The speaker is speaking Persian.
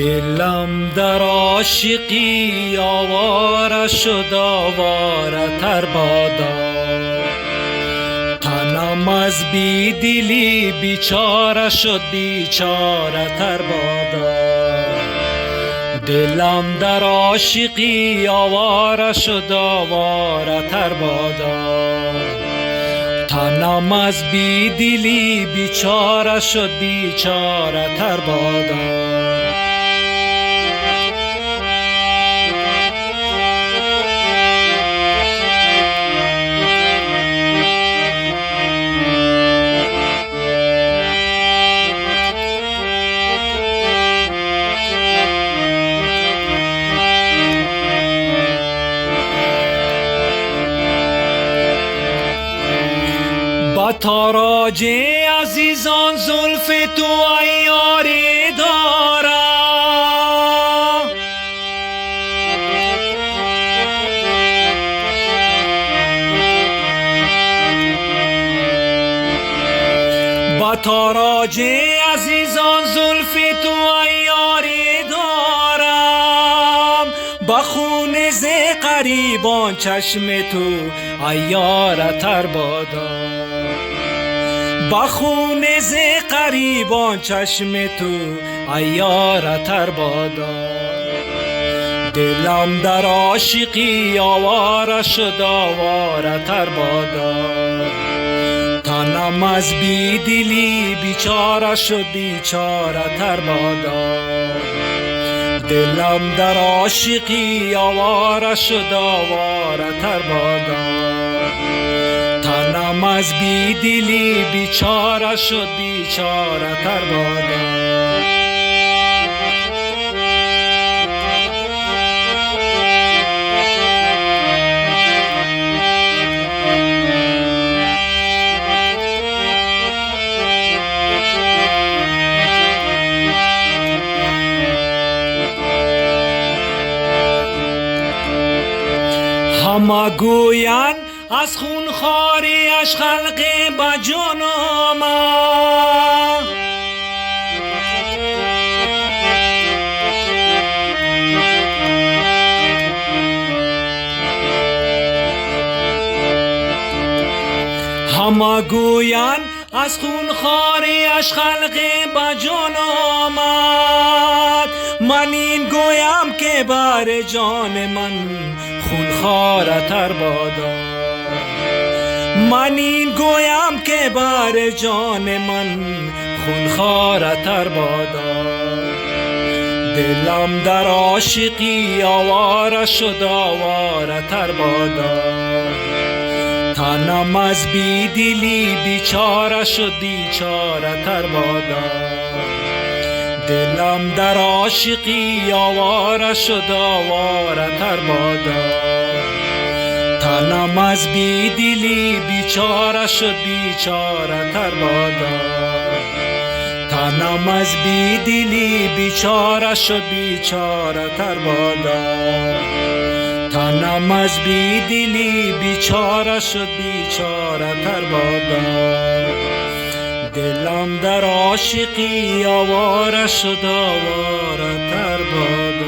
دلم در عاشقی آواره شد، آواره تر بادا. تنم از بی دلی بیچاره شد، بیچاره تر بادا. دلم در عاشقی آواره شد، آواره تر بادا. تنم از بی دلی بیچاره شد، بیچاره تر بادا. با تاراج عزیزان زلف تو عیاری دارم، با تاراج عزیزان زلف تو عیاری دارم. با خون ز غریبان چشم تو عیاره تر بادا. با خون ز غریبان چشم تو عیاره تر بادا. دلم در عاشقی آواره شد، آواره تر بادا. تنم از بی دلی بیچاره شد، بیچاره تر بادا. دلم در عاشقی آواره شد، آواره تر بادا. تنم از بی دلی بیچاره شد، بیچاره تر بادا. همه گویند از خونخواریش خلق به جان آمد. همه گویند از خونخواریش خلق به جان آمد. من این گویم که بر جان من خونخواره تر بادا. من این گویم که بر جان من خونخواره تر بادا. دلم در عاشقی آواره شد، آواره تر بادا. تنم از بی دلی بیچاره شد، بیچاره تر بادا. دلم در عاشقی آواره شد، آواره تر بادا. تنم از بی دلی بیچاره شد، بیچاره تر بادا. تنم از بی دلی بیچاره شد، بیچاره تر بادا. تنم از بی دلی بیچاره شد، بیچاره تر بادا. دلم در عاشقی آواره شد، آواره تر بادا.